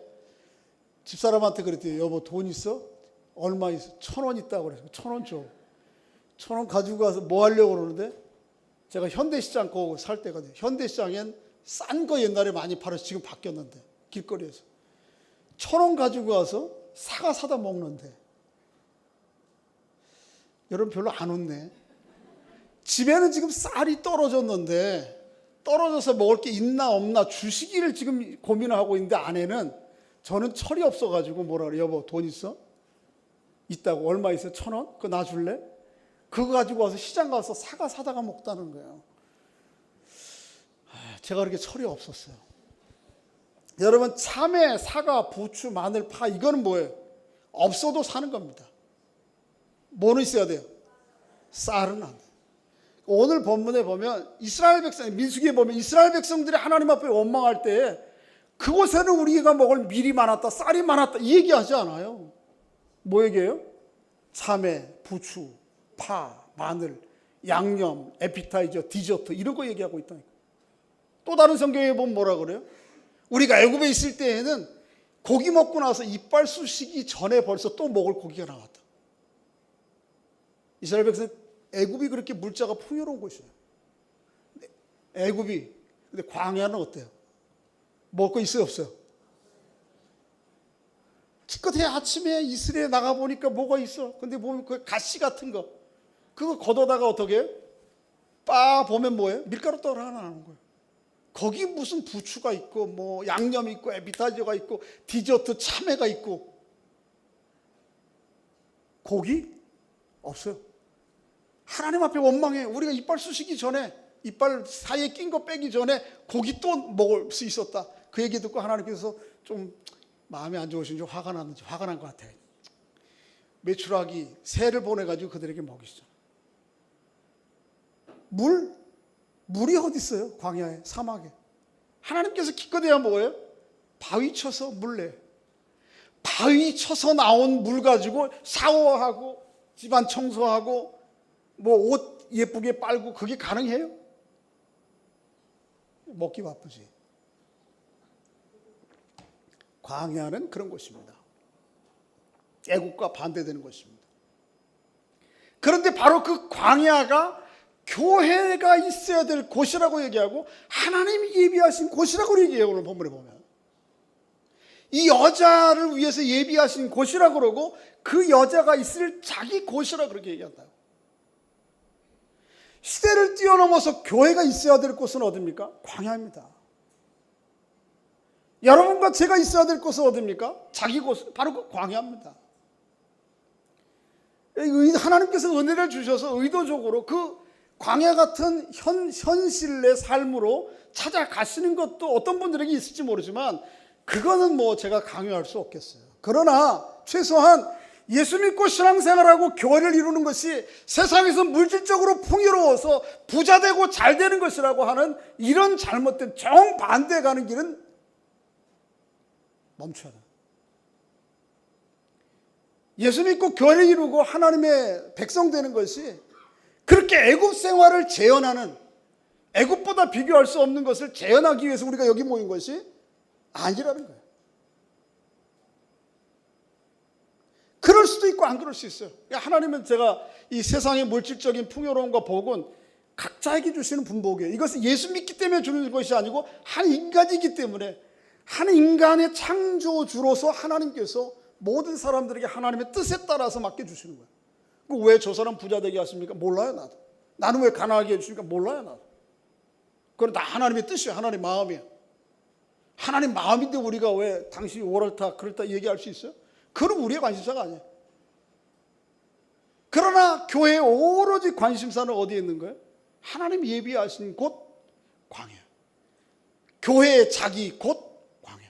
S1: 집사람한테 그랬더니 여보 돈 있어? 얼마 있어? 1,000원 있다고 그래서 1,000원 줘. 1,000원 가지고 가서 뭐 하려고 그러는데 제가 현대시장 거 살 때가 돼요. 현대시장엔 싼 거 옛날에 많이 팔아서 지금 바뀌었는데 길거리에서 1,000원 가지고 가서 사과 사다 먹는데 여러분 별로 안 웃네. 집에는 지금 쌀이 떨어졌는데 떨어져서 먹을 게 있나 없나 주시기를 지금 고민하고 있는데 아내는 저는 철이 없어가지고 뭐라 그래. 여보 돈 있어? 있다고. 얼마 있어? 1,000원? 그거 나 줄래? 그거 가지고 와서 시장 가서 사과 사다가 먹다는 거예요. 제가 그렇게 철이 없었어요. 여러분 참외, 사과, 부추, 마늘, 파 이거는 뭐예요? 없어도 사는 겁니다. 뭐는 있어야 돼요? 쌀은 안 돼요. 오늘 본문에 보면 이스라엘 백성, 민수기에 보면 이스라엘 백성들이 하나님 앞에 원망할 때 그곳에는 우리가 먹을 밀이 많았다, 쌀이 많았다 이 얘기하지 않아요. 뭐 얘기해요? 참외, 부추, 파, 마늘, 양념, 에피타이저, 디저트 이런 거 얘기하고 있다니까. 또 다른 성경에 보면 뭐라 그래요? 우리가 애굽에 있을 때에는 고기 먹고 나서 이빨 쑤시기 전에 벌써 또 먹을 고기가 나왔다. 이스라엘 백성 애굽이 그렇게 물자가 풍요로운 곳이에요. 애굽이. 근데 광야는 어때요? 먹을 거 있어요 없어요? 기껏해 아침에 이슬에 나가보니까 뭐가 있어. 근데 보면 그 가시 같은 거 그거 걷어다가 어떻게 해요? 빠 보면 뭐예요? 밀가루 떨어 하나 나오는 거예요. 거기 무슨 부추가 있고 뭐 양념이 있고 에피타이저가 있고 디저트 참외가 있고 고기? 없어요. 하나님 앞에 원망해. 우리가 이빨 쑤시기 전에 이빨 사이에 낀 거 빼기 전에 고기 또 먹을 수 있었다. 그 얘기 듣고 하나님께서 좀 마음이 안 좋으신지 화가 난 것 같아. 메추라기 새를 보내가지고 그들에게 먹이시죠. 물이 어디 있어요? 광야에, 사막에. 하나님께서 기껏해야 뭐예요? 바위 쳐서 물 내. 바위 쳐서 나온 물 가지고 샤워하고 집안 청소하고 뭐 옷 예쁘게 빨고 그게 가능해요? 먹기 바쁘지. 광야는 그런 곳입니다. 애국과 반대되는 곳입니다. 그런데 바로 그 광야가 교회가 있어야 될 곳이라고 얘기하고 하나님이 예비하신 곳이라고 얘기해요. 오늘 본문에 보면 이 여자를 위해서 예비하신 곳이라고 그러고 그 여자가 있을 자기 곳이라고 그렇게 얘기한다. 시대를 뛰어넘어서 교회가 있어야 될 곳은 어디입니까? 광야입니다. 여러분과 제가 있어야 될 곳은 어디입니까? 자기 곳은 바로 그 광야입니다. 하나님께서 은혜를 주셔서 의도적으로 그 광야 같은 현실의 삶으로 찾아가시는 것도 어떤 분들에게 있을지 모르지만 그거는 뭐 제가 강요할 수 없겠어요. 그러나 최소한 예수 믿고 신앙생활하고 교회를 이루는 것이 세상에서 물질적으로 풍요로워서 부자 되고 잘 되는 것이라고 하는 이런 잘못된 정반대에 가는 길은 멈춰라. 예수 믿고 교회를 이루고 하나님의 백성 되는 것이 그렇게 애굽 생활을 재현하는, 애굽보다 비교할 수 없는 것을 재현하기 위해서 우리가 여기 모인 것이 아니라는 거예요. 그럴 수도 있고 안 그럴 수 있어요. 하나님은 제가 이 세상의 물질적인 풍요로움과 복은 각자에게 주시는 분복이에요. 이것은 예수 믿기 때문에 주는 것이 아니고 한 인간이기 때문에, 한 인간의 창조주로서 하나님께서 모든 사람들에게 하나님의 뜻에 따라서 맡겨주시는 거예요. 왜 저 사람 부자 되게 하십니까? 몰라요, 나도. 나는 왜 가난하게 해주십니까? 몰라요, 나도. 그건 다 하나님의 뜻이에요. 하나님 마음이에요. 하나님 마음인데 우리가 왜 당신이 옳다 그렇다 얘기할 수 있어요? 그건 우리의 관심사가 아니에요. 그러나 교회의 오로지 관심사는 어디에 있는 거예요? 하나님 예비하신 곳 광야. 교회의 자기 곳 광야.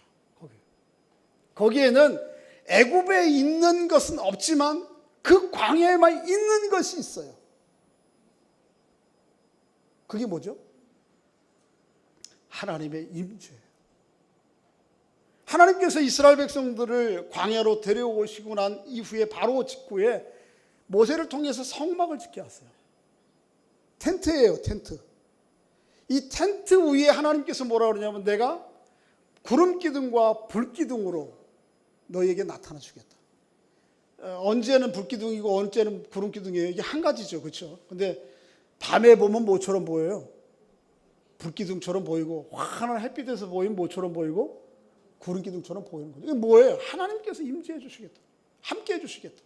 S1: 거기에는 애굽에 있는 것은 없지만 그 광야에만 있는 것이 있어요. 그게 뭐죠? 하나님의 임재예요. 하나님께서 이스라엘 백성들을 광야로 데려오시고 난 이후에 바로 직후에 모세를 통해서 성막을 짓게 하세요. 텐트예요, 텐트. 이 텐트 위에 하나님께서 뭐라 그러냐면 내가 구름 기둥과 불 기둥으로 너희에게 나타나 주겠다. 언제는 불 기둥이고 언제는 구름 기둥이에요. 이게 한 가지죠, 그렇죠? 근데 밤에 보면 뭐처럼 보여요? 불 기둥처럼 보이고 환한 햇빛에서 보이면 뭐처럼 보이고 구름 기둥처럼 보이는 거죠. 이게 뭐예요? 하나님께서 임재해 주시겠다. 함께 해 주시겠다.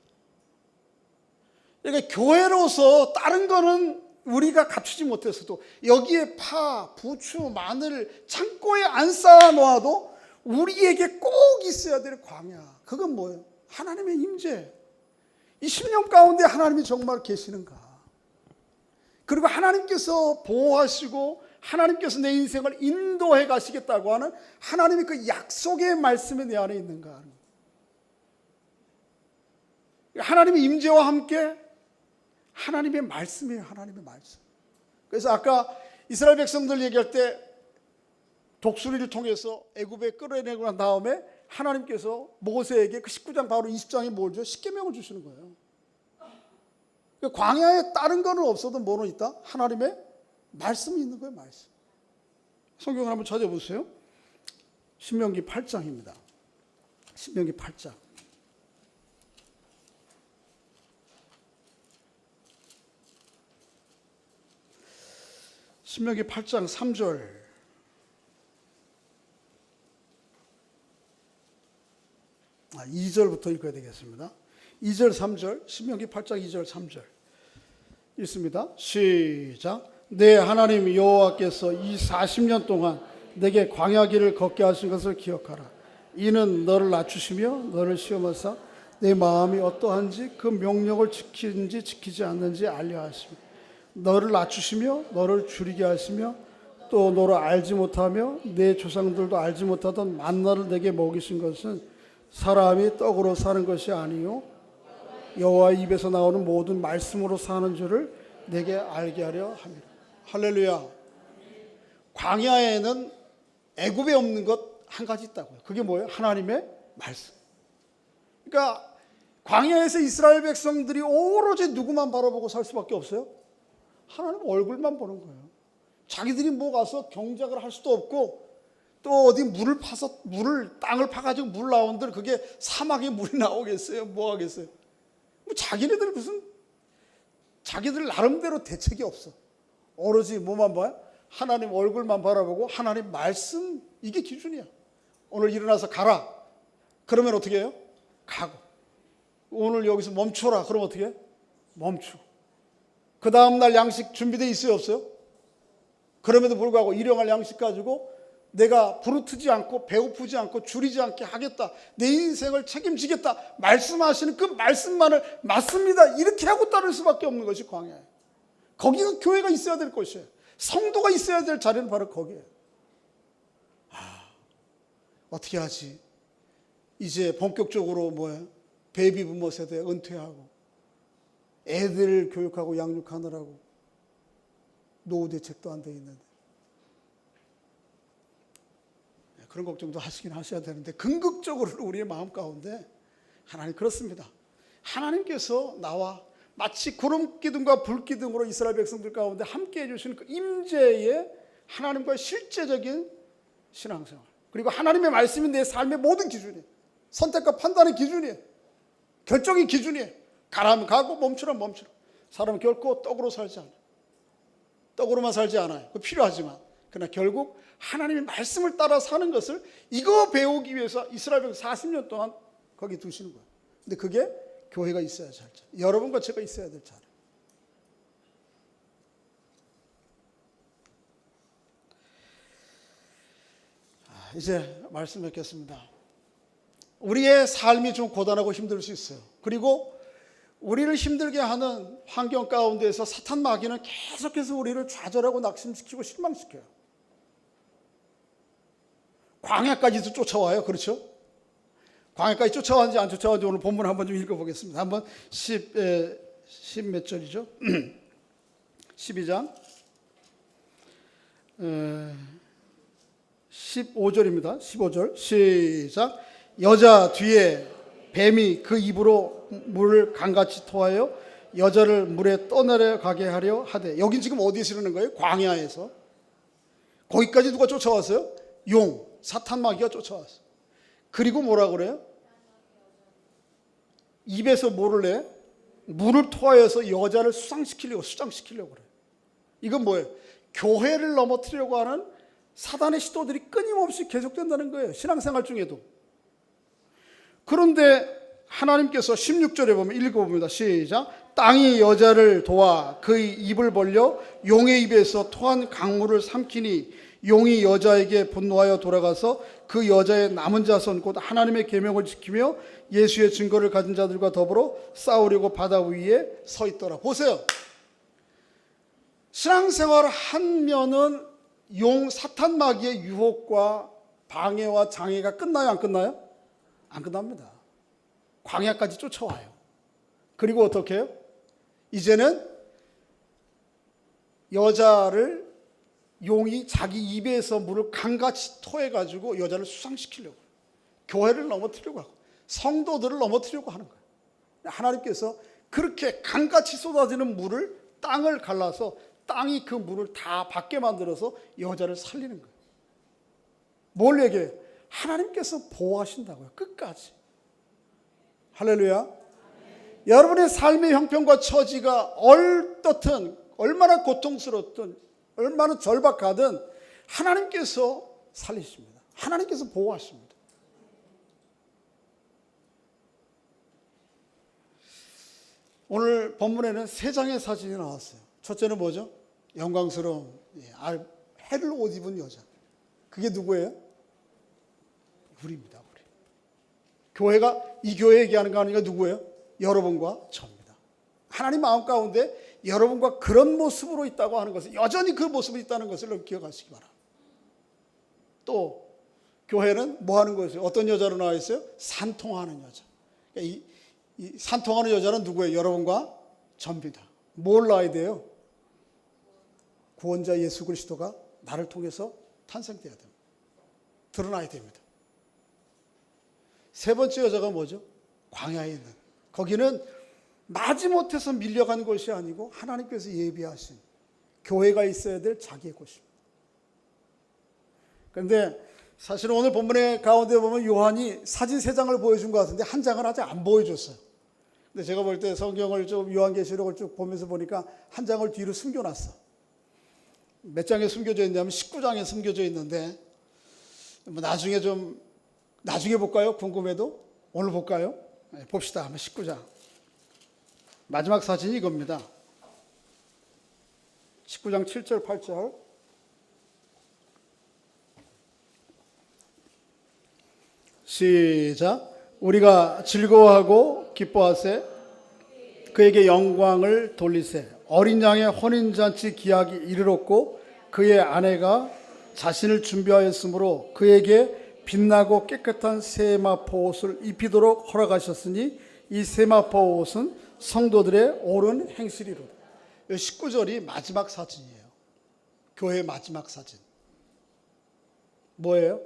S1: 그러니까 교회로서 다른 거는 우리가 갖추지 못했어도 여기에 파, 부추, 마늘 창고에 안 쌓아 놓아도 우리에게 꼭 있어야 될 광야. 그건 뭐예요? 하나님의 임재. 이 10년 가운데 하나님이 정말 계시는가? 그리고 하나님께서 보호하시고 하나님께서 내 인생을 인도해 가시겠다고 하는 하나님의 그 약속의 말씀이 내 안에 있는가? 하나님의 임재와 함께 하나님의 말씀이에요. 하나님의 말씀. 그래서 아까 이스라엘 백성들 얘기할 때 독수리를 통해서 애굽에 끌어내고 난 다음에 하나님께서 모세에게 그 19장 바로 20장에 뭘 줘요? 십계명을 주시는 거예요. 광야에 다른 거는 없어도 뭐는 있다? 하나님의 말씀이 있는 거예요. 말씀. 성경을 한번 찾아보세요. 신명기 8장입니다. 신명기 8장. 신명기 8장 3절. 2절부터 읽어야 되겠습니다. 2절 3절. 신명기 8장 2절 3절. 읽습니다. 시작. 내 하나님 여호와께서 이 40년 동안 내게 광야 길을 걷게 하신 것을 기억하라. 이는 너를 낮추시며 너를 시험하사 내 마음이 어떠한지 그 명령을 지키는지 지키지 않는지 알려 하시며 너를 낮추시며 너를 줄이게 하시며 또 너를 알지 못하며 내 조상들도 알지 못하던 만나를 내게 먹이신 것은 사람이 떡으로 사는 것이 아니요 여호와 입에서 나오는 모든 말씀으로 사는 줄을 내게 알게 하려 함이라. 할렐루야. 광야에는 애굽에 없는 것 한 가지 있다고요. 그게 뭐예요? 하나님의 말씀. 그러니까 광야에서 이스라엘 백성들이 오로지 누구만 바라보고 살 수밖에 없어요? 하나님 얼굴만 보는 거예요. 자기들이 뭐 가서 경작을 할 수도 없고 또 어디 땅을 파가지고 물 나온들 그게 사막에 물이 나오겠어요? 뭐 하겠어요? 뭐 자기네들 나름대로 대책이 없어. 오로지 뭐만 봐요? 하나님 얼굴만 바라보고 하나님 말씀, 이게 기준이야. 오늘 일어나서 가라. 그러면 어떻게 해요? 가고. 오늘 여기서 멈춰라. 그러면 어떻게 해요? 멈추고. 그 다음날 양식 준비되어 있어요, 없어요? 그럼에도 불구하고 일용할 양식 가지고 내가 부르트지 않고 배고프지 않고 줄이지 않게 하겠다, 내 인생을 책임지겠다 말씀하시는 그 말씀만을 맞습니다 이렇게 하고 따를 수밖에 없는 것이 광야예요. 거기가 교회가 있어야 될 곳이에요. 성도가 있어야 될 자리는 바로 거기에요. 어떻게 하지? 이제 본격적으로 베이비부머 세대 은퇴하고 애들 교육하고 양육하느라고 노후 대책도 안 돼 있는데 그런 걱정도 하시긴 하셔야 되는데, 궁극적으로 우리의 마음 가운데 하나님 그렇습니다. 하나님께서 나와 마치 구름 기둥과 불 기둥으로 이스라엘 백성들 가운데 함께 해주시는 그 임재의 하나님과의 실제적인 신앙생활, 그리고 하나님의 말씀이 내 삶의 모든 기준이에요. 선택과 판단의 기준이에요. 결정의 기준이에요. 가라면 가고 멈추라면 멈추라. 사람은 결코 떡으로 살지 않아요. 떡으로만 살지 않아요. 그거 필요하지만, 그러나 결국 하나님의 말씀을 따라 사는 것을 이거 배우기 위해서 이스라엘 백성 40년 동안 거기 두시는 거예요. 근데 그게 교회가 있어야 할 자리, 여러분과 제가 있어야 될 자리. 이제 말씀 맺겠습니다. 우리의 삶이 좀 고단하고 힘들 수 있어요. 그리고 우리를 힘들게 하는 환경 가운데에서 사탄 마귀는 계속해서 우리를 좌절하고 낙심시키고 실망시켜요. 광야까지도 쫓아와요. 그렇죠? 광야까지 쫓아왔는지 안 쫓아왔는지 오늘 본문 한번 좀 읽어보겠습니다. 한번 10 몇 절이죠? 12장 15절입니다. 15절 시작. 여자 뒤에 뱀이 그 입으로 물을 강같이 토하여 여자를 물에 떠내려가게 하려 하되. 여긴 지금 어디에 이르는 거예요? 광야에서. 거기까지 누가 쫓아왔어요? 용, 사탄 마귀가 쫓아왔어요. 그리고 뭐라 그래요? 입에서 뭐를 내? 물을 토하여서 여자를 수장시키려고 그래요. 이건 뭐예요? 교회를 넘어뜨리려고 하는 사단의 시도들이 끊임없이 계속된다는 거예요. 신앙생활 중에도. 그런데 하나님께서 16절에 보면 읽어봅니다. 시작. 땅이 여자를 도와 그의 입을 벌려 용의 입에서 토한 강물을 삼키니 용이 여자에게 분노하여 돌아가서 그 여자의 남은 자손 곧 하나님의 계명을 지키며 예수의 증거를 가진 자들과 더불어 싸우려고 바다 위에 서 있더라. 보세요. 신앙생활 한 면은 용 사탄 마귀의 유혹과 방해와 장애가 끝나요, 안 끝나요? 안 끝납니다. 광야까지 쫓아와요. 그리고 어떻게 해요? 이제는 여자를 용이 자기 입에서 물을 강같이 토해가지고 여자를 수상시키려고, 교회를 넘어뜨리려고 하고 성도들을 넘어뜨리려고 하는 거예요. 하나님께서 그렇게 강같이 쏟아지는 물을 땅을 갈라서 땅이 그 물을 다 받게 만들어서 여자를 살리는 거예요. 뭘 얘기해요? 하나님께서 보호하신다고요. 끝까지. 할렐루야. 여러분의 삶의 형편과 처지가 어떻든 얼마나 고통스럽든 얼마나 절박하든 하나님께서 살리십니다. 하나님께서 보호하십니다. 오늘 본문에는 세 장의 사진이 나왔어요. 첫째는 뭐죠? 영광스러운 해를 옷 입은 여자. 그게 누구예요? 우리입니다. 우리. 교회가, 이 교회 얘기하는 거 아니까 누구예요? 여러분과 저입니다. 하나님 마음 가운데 여러분과 그런 모습으로 있다고 하는 것을, 여전히 그 모습이 있다는 것을 기억하시기 바랍니다. 또 교회는 뭐 하는 것이에요? 어떤 여자로 나와 있어요? 산통하는 여자. 이 산통하는 여자는 누구예요? 여러분과 저입니다. 뭘 낳아야 돼요? 구원자 예수 그리스도가 나를 통해서 탄생돼야 됩니다. 드러나야 됩니다. 세 번째 여자가 뭐죠? 광야에 있는. 거기는 마지못해서 밀려간 곳이 아니고 하나님께서 예비하신 교회가 있어야 될 자기의 곳입니다. 그런데 사실은 오늘 본문의 가운데 보면 요한이 사진 세 장을 보여준 것 같은데 한 장은 아직 안 보여줬어요. 근데 제가 볼 때 성경을 좀 요한계시록을 쭉 보면서 보니까 한 장을 뒤로 숨겨놨어. 몇 장에 숨겨져 있냐면 19장에 숨겨져 있는데 나중에 볼까요? 궁금해도 오늘 볼까요? 네, 봅시다. 한번 19장. 마지막 사진이 이겁니다. 19장 7절 8절. 시작. 우리가 즐거워하고 기뻐하세 그에게 영광을 돌리세. 어린 양의 혼인잔치 기약이 이르렀고 그의 아내가 자신을 준비하였으므로 그에게 빛나고 깨끗한 세마포 옷을 입히도록 허락하셨으니 이 세마포 옷은 성도들의 옳은 행실이로다. 19절이 마지막 사진이에요. 교회 마지막 사진. 뭐예요?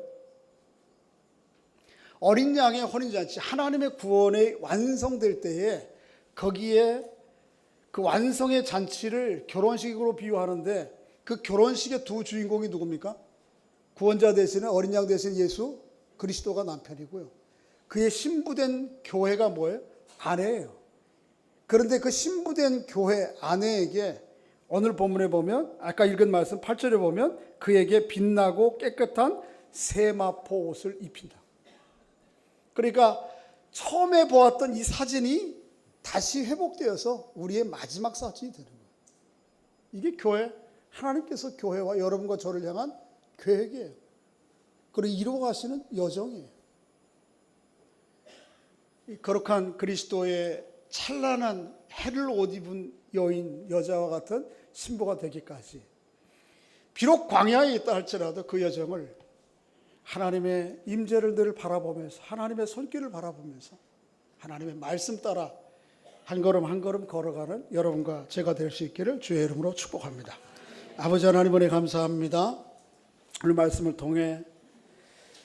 S1: 어린 양의 혼인잔치, 하나님의 구원이 완성될 때에 거기에 그 완성의 잔치를 결혼식으로 비유하는데 그 결혼식의 두 주인공이 누굽니까? 구원자 대신에 어린 양 대신 예수 그리스도가 남편이고요. 그의 신부된 교회가 뭐예요? 아내예요. 그런데 그 신부된 교회 아내에게 오늘 본문에 보면 아까 읽은 말씀 8절에 보면 그에게 빛나고 깨끗한 세마포 옷을 입힌다. 그러니까 처음에 보았던 이 사진이 다시 회복되어서 우리의 마지막 사진이 되는 거예요. 이게 교회, 하나님께서 교회와 여러분과 저를 향한 계획이에요. 그리고 이루어가시는 여정이에요. 이 거룩한 그리스도의 찬란한 해를 옷 입은 여인, 여자와 같은 신부가 되기까지 비록 광야에 있다 할지라도 그 여정을 하나님의 임재를 늘 바라보면서 하나님의 손길을 바라보면서 하나님의 말씀 따라 한 걸음 한 걸음 걸어가는 여러분과 제가 될 수 있기를 주의 이름으로 축복합니다. 아버지 하나님 은혜 감사합니다. 오늘 말씀을 통해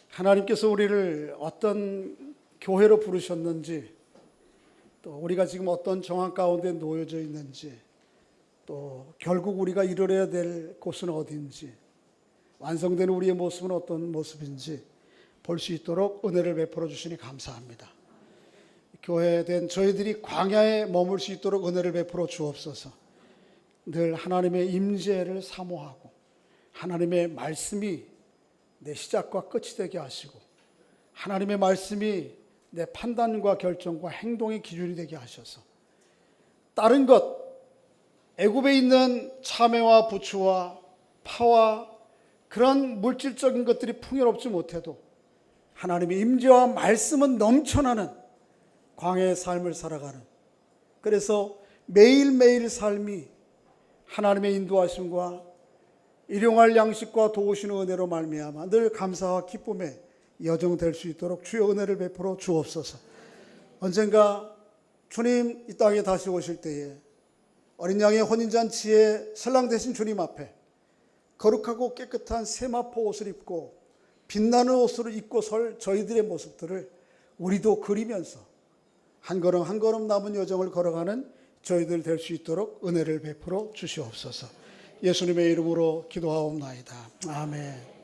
S1: 하나님께서 우리를 어떤 교회로 부르셨는지 또 우리가 지금 어떤 정황 가운데 놓여져 있는지 또 결국 우리가 이루어야 될 곳은 어딘지 완성된 우리의 모습은 어떤 모습인지 볼 수 있도록 은혜를 베풀어 주시니 감사합니다. 교회된 저희들이 광야에 머물 수 있도록 은혜를 베풀어 주옵소서. 늘 하나님의 임재를 사모하고 하나님의 말씀이 내 시작과 끝이 되게 하시고 하나님의 말씀이 내 판단과 결정과 행동의 기준이 되게 하셔서 다른 것 애굽에 있는 참외와 부추와 파와 그런 물질적인 것들이 풍요롭지 못해도 하나님의 임재와 말씀은 넘쳐나는 광야의 삶을 살아가는, 그래서 매일매일 삶이 하나님의 인도하심과 일용할 양식과 도우시는 은혜로 말미암아 늘 감사와 기쁨의 여정 될 수 있도록 주의 은혜를 베풀어 주옵소서. 언젠가 주님 이 땅에 다시 오실 때에 어린 양의 혼인잔치에 신랑 되신 주님 앞에 거룩하고 깨끗한 세마포 옷을 입고 빛나는 옷을 입고 설 저희들의 모습들을 우리도 그리면서 한 걸음 한 걸음 남은 여정을 걸어가는 저희들 될 수 있도록 은혜를 베풀어 주시옵소서. 예수님의 이름으로 기도하옵나이다. 아멘.